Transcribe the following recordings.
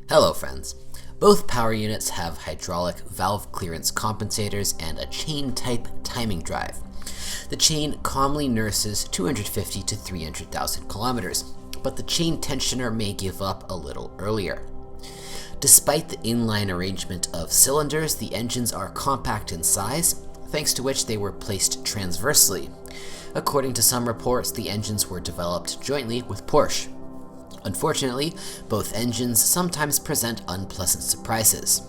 Hello friends. Both power units have hydraulic valve clearance compensators and a chain-type timing drive. The chain calmly nurses 250 to 300,000 kilometers, but the chain tensioner may give up a little earlier. Despite the inline arrangement of cylinders, the engines are compact in size, thanks to which they were placed transversely. According to some reports, the engines were developed jointly with Porsche. Unfortunately, both engines sometimes present unpleasant surprises.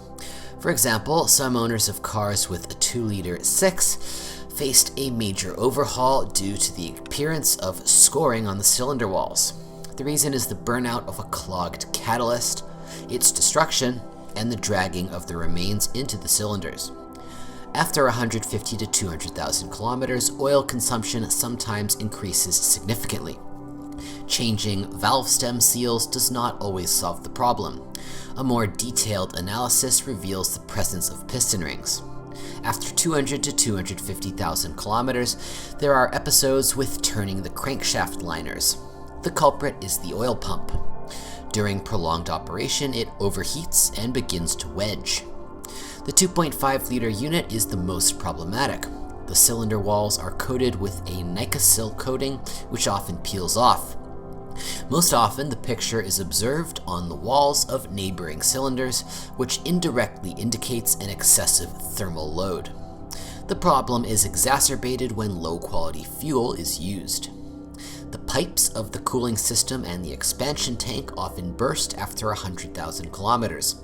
For example, some owners of cars with a 2-liter 6 faced a major overhaul due to the appearance of scoring on the cylinder walls. The reason is the burnout of a clogged catalyst, its destruction, and the dragging of the remains into the cylinders. After 150 to 200,000 kilometers, oil consumption sometimes increases significantly. Changing valve stem seals does not always solve the problem. A more detailed analysis reveals the presence of piston rings. After 200 to 250,000 kilometers, there are episodes with turning the crankshaft liners. The culprit is the oil pump. During prolonged operation, it overheats and begins to wedge. The 2.5-liter unit is the most problematic. The cylinder walls are coated with a Nicosil coating, which often peels off. Most often, the picture is observed on the walls of neighboring cylinders, which indirectly indicates an excessive thermal load. The problem is exacerbated when low-quality fuel is used. The pipes of the cooling system and the expansion tank often burst after 100,000 kilometers.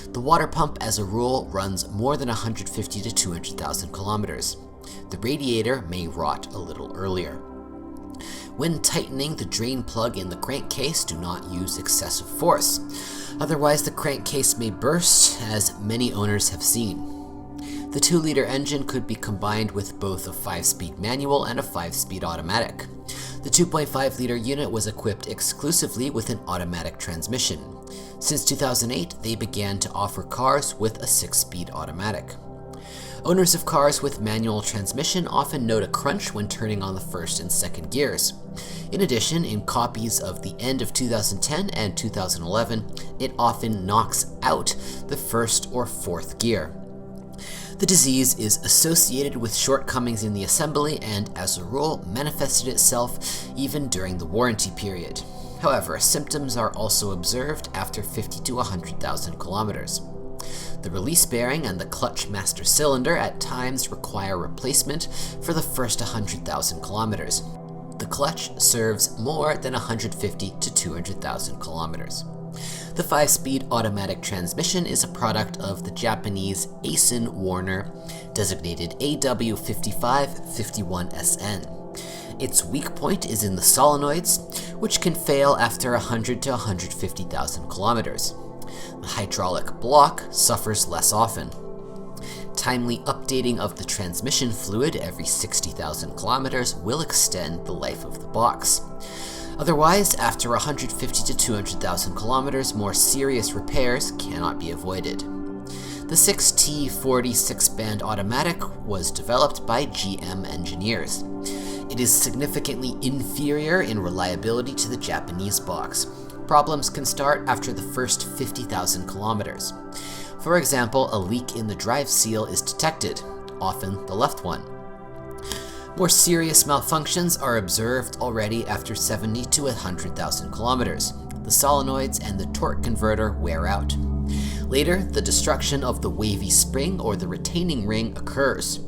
The water pump, as a rule, runs more than 150 to 200,000 kilometers. The radiator may rot a little earlier. When tightening the drain plug in the crankcase, do not use excessive force. Otherwise, the crankcase may burst, as many owners have seen. The 2-liter engine could be combined with both a 5-speed manual and a 5-speed automatic. The 2.5-liter unit was equipped exclusively with an automatic transmission. Since 2008, they began to offer cars with a 6-speed automatic. Owners of cars with manual transmission often note a crunch when turning on the first and second gears. In addition, in copies of the end of 2010 and 2011, it often knocks out the first or fourth gear. The disease is associated with shortcomings in the assembly and, as a rule, manifested itself even during the warranty period. However, symptoms are also observed after 50 to 100,000 kilometers. The release bearing and the clutch master cylinder at times require replacement for the first 100,000 kilometers. The clutch serves more than 150 to 200,000 kilometers. The 5-speed automatic transmission is a product of the Japanese Aisin Warner, designated AW5551SN. Its weak point is in the solenoids, which can fail after 100 to 150,000 kilometers. The hydraulic block suffers less often. Timely updating of the transmission fluid every 60,000 kilometers will extend the life of the box. Otherwise, after 150 to 200,000 kilometers, more serious repairs cannot be avoided. The 6T40 6-band automatic was developed by GM engineers. It is significantly inferior in reliability to the Japanese box. Problems can start after the first 50,000 kilometers. For example, a leak in the drive seal is detected, often the left one. More serious malfunctions are observed already after 70 to 100,000 kilometers. The solenoids and the torque converter wear out. Later, the destruction of the wavy spring or the retaining ring occurs.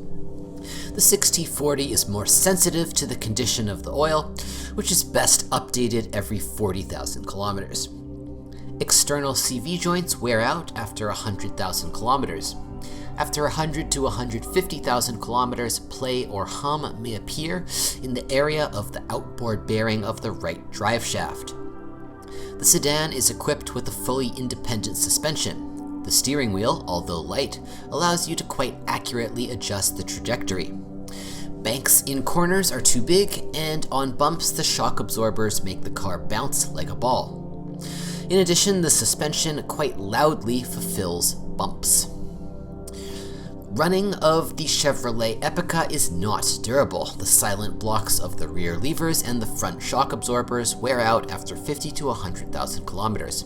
The 6T40 is more sensitive to the condition of the oil, which is best updated every 40,000 kilometers. External CV joints wear out after 100,000 kilometers. After 100 to 150,000 kilometers, play or hum may appear in the area of the outboard bearing of the right drive shaft. The sedan is equipped with a fully independent suspension. The steering wheel, although light, allows you to quite accurately adjust the trajectory. Banks in corners are too big, and on bumps the shock absorbers make the car bounce like a ball. In addition, the suspension quite loudly fulfills bumps. Running of the Chevrolet Epica is not durable. The silent blocks of the rear levers and the front shock absorbers wear out after 50 to 100,000 kilometers.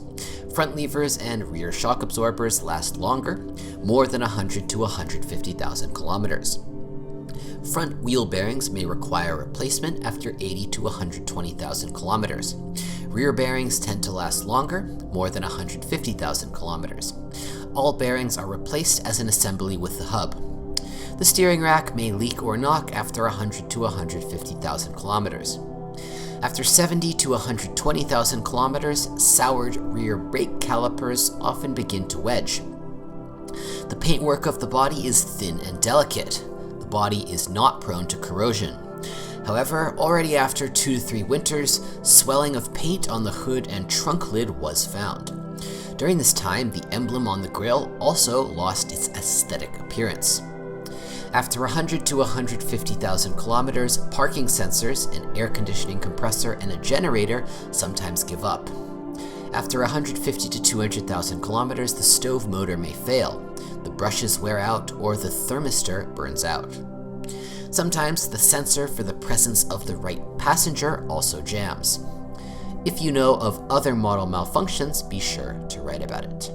Front levers and rear shock absorbers last longer, more than 100 to 150,000 kilometers. Front wheel bearings may require replacement after 80 to 120,000 kilometers. Rear bearings tend to last longer, more than 150,000 kilometers. All bearings are replaced as an assembly with the hub. The steering rack may leak or knock after 100 to 150,000 kilometers. After 70 to 120,000 kilometers, soured rear brake calipers often begin to wedge. The paintwork of the body is thin and delicate. The body is not prone to corrosion. However, already after 2 to 3 winters, swelling of paint on the hood and trunk lid was found. During this time, the emblem on the grille also lost its aesthetic appearance. After 100 to 150,000 kilometers, parking sensors, an air conditioning compressor, and a generator sometimes give up. After 150 to 200,000 kilometers, the stove motor may fail, the brushes wear out, or the thermistor burns out. Sometimes the sensor for the presence of the right passenger also jams. If you know of other model malfunctions, be sure to write about it.